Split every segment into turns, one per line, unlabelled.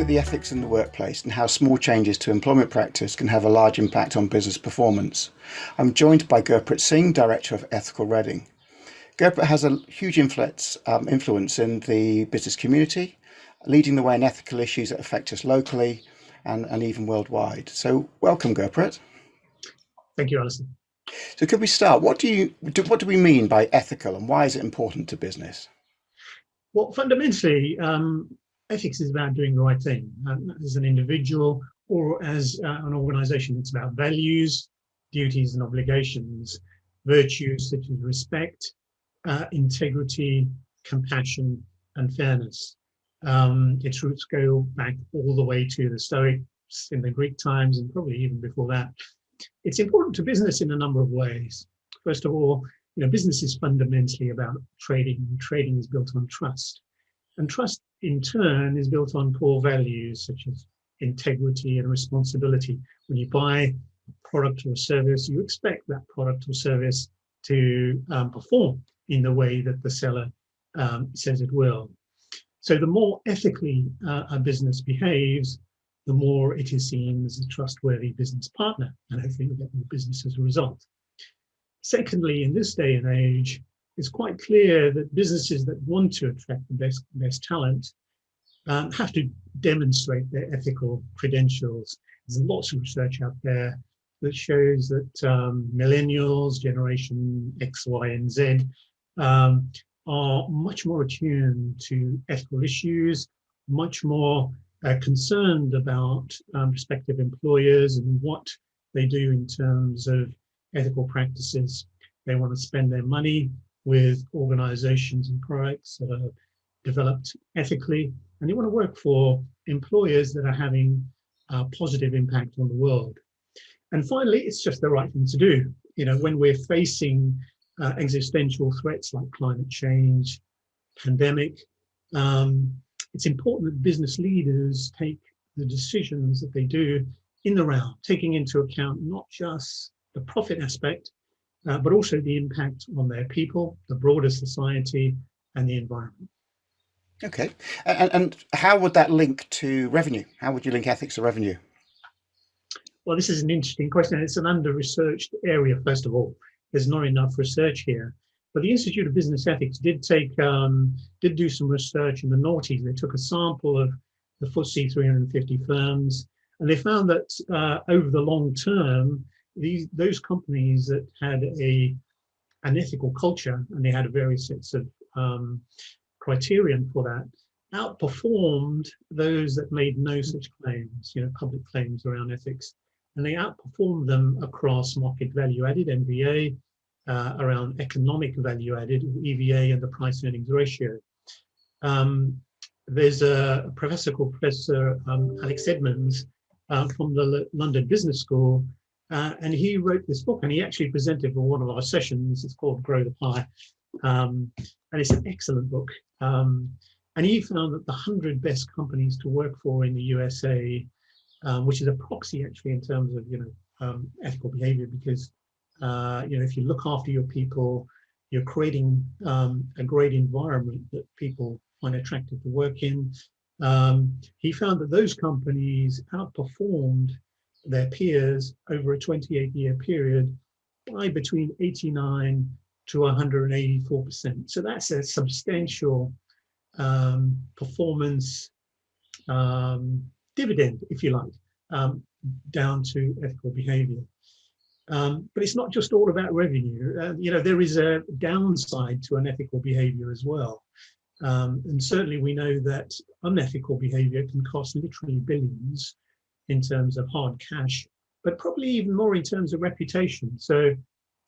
at the ethics in the workplace and how small changes to employment practice can have a large impact on business performance. I'm joined by Gurprit Singh, Director of Ethical Reading. Gurprit has a huge influence in the business community, leading the way in ethical issues that affect us locally and even worldwide. So welcome, Gurprit.
Thank you, Alison.
So could we start? What do we mean by ethical, and why is it important to business?
Well, fundamentally, ethics is about doing the right thing. As an individual or as an organization, it's about values, duties and obligations, virtues such as respect, integrity, compassion and fairness. Its roots go back all the way to the Stoics in the Greek times and probably even before that. It's important to business in a number of ways. First of all, business is fundamentally about trading, and trading is built on trust. And trust, in turn, is built on core values such as integrity and responsibility. When you buy a product or a service, you expect that product or service to perform in the way that the seller says it will. So the more ethically a business behaves, the more it is seen as a trustworthy business partner, and hopefully you'll get more business as a result. Secondly, in this day and age, it's quite clear that businesses that want to attract the best talent have to demonstrate their ethical credentials. There's lots of research out there that shows that millennials, generation X, Y, and Z, are much more attuned to ethical issues, much more concerned about prospective employers and what they do in terms of ethical practices. They want to spend their money with organizations and products that are developed ethically, and they want to work for employers that are having a positive impact on the world. And finally, it's just the right thing to do. When we're facing existential threats like climate change, pandemic, it's important that business leaders take the decisions that they do in the round, taking into account not just the profit aspect, but also the impact on their people, the broader society, and the environment.
Okay. And how would that link to revenue? How would you link ethics to revenue?
Well, this is an interesting question. It's an under-researched area, first of all. There's not enough research here. But the Institute of Business Ethics did do some research in the noughties. They took a sample of the FTSE 350 firms, and they found that over the long term, those companies that had an ethical culture, and they had various sets of criterion for that, outperformed those that made no such claims, public claims around ethics. And they outperformed them across market value added, MVA, around economic value added, EVA, and the price earnings ratio. There's a professor called Professor Alex Edmans from the London Business School, and he wrote this book, and he actually presented for one of our sessions. It's called Grow the Pie, and it's an excellent book. And he found that the 100 best companies to work for in the USA, which is a proxy actually in terms of ethical behavior, because if you look after your people, you're creating a great environment that people find attractive to work in. He found that those companies outperformed their peers over a 28-year period by between 89 to 184%. So that's a substantial performance dividend, if you like, down to ethical behavior. But it's not just all about revenue. There is a downside to unethical behavior as well. And certainly we know that unethical behavior can cost literally billions in terms of hard cash, but probably even more in terms of reputation.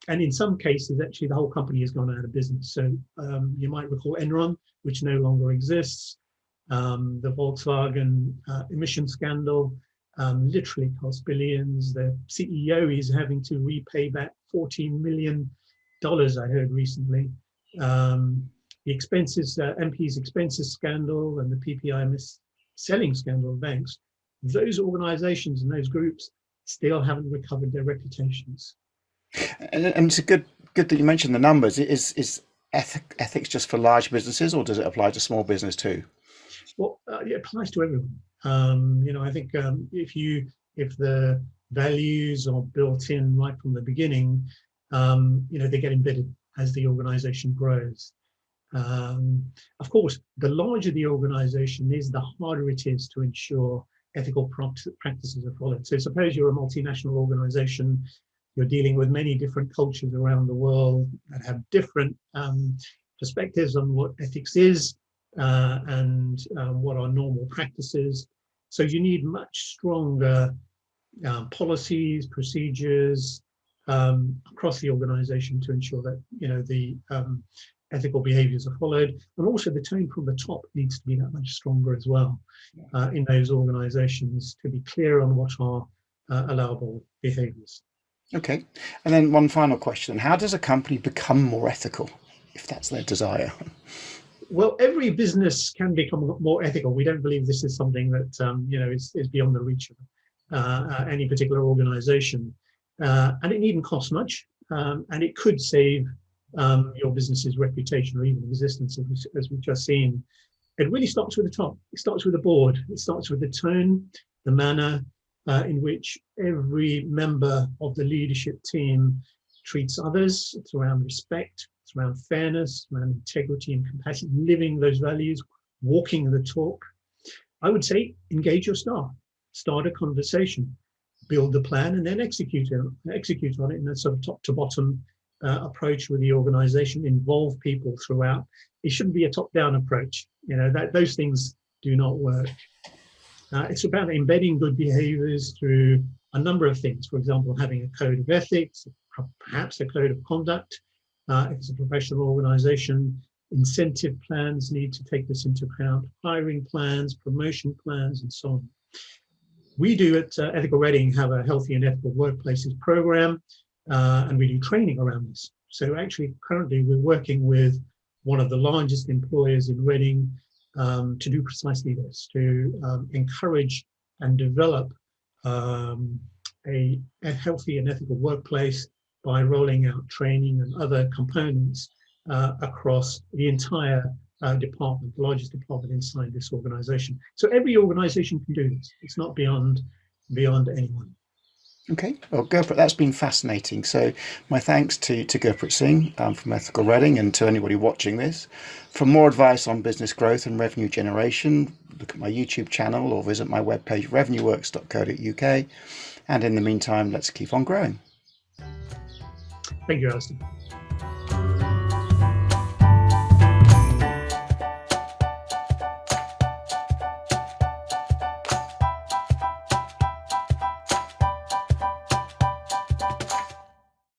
And in some cases, actually, the whole company has gone out of business. So you might recall Enron, which no longer exists. The Volkswagen emission scandal literally cost billions. The CEO is having to repay back $14 million, I heard recently. The expenses, MP's expenses scandal and the PPI mis-selling scandal of banks, those organizations and those groups still haven't recovered their reputations.
And it's good that you mentioned the numbers. Is ethics just for large businesses, or does it apply to small business too?
Well, it applies to everyone. I think if the values are built in right from the beginning, they get embedded as the organization grows. Of course, the larger the organization is, the harder it is to ensure ethical practices are followed. So suppose you're a multinational organization, you're dealing with many different cultures around the world that have different perspectives on what ethics is and what are normal practices. So you need much stronger policies, procedures across the organization to ensure that the ethical behaviors are followed, and also the tone from the top needs to be that much stronger as well in those organizations to be clear on what are allowable behaviors.
Okay. And then one final question. How does a company become more ethical if that's their desire?
Well, every business can become more ethical. We don't believe this is something that is beyond the reach of any particular organization, and it needn't cost much, and it could save your business's reputation or even existence, as we've just seen. It really starts with the top. It starts with the board. It starts with the tone, the manner in which every member of the leadership team treats others. It's around respect. It's around fairness, around integrity and compassion, living those values, walking the talk. I would say engage your staff, start a conversation, build the plan, and then execute on it in a sort of top to bottom approach with the organization. Involve people throughout. It shouldn't be a top-down approach. Those things do not work. It's about embedding good behaviors through a number of things. For example, having a code of ethics, perhaps a code of conduct. If it's a professional organization, incentive plans need to take this into account, hiring plans, promotion plans, and so on. We do at Ethical Reading have a Healthy and Ethical Workplaces program, and we do training around this. So actually, currently, we're working with one of the largest employers in Reading to do precisely this, to encourage and develop a healthy and ethical workplace by rolling out training and other components across the entire department, the largest department inside this organization. So every organization can do this. It's not beyond anyone.
Okay, well, Gurprit, that's been fascinating. So my thanks to Gurprit Singh from Ethical Reading, and to anybody watching this. For more advice on business growth and revenue generation, look at my YouTube channel or visit my webpage, revenueworks.co.uk. And in the meantime, let's keep on growing.
Thank you, Alistair.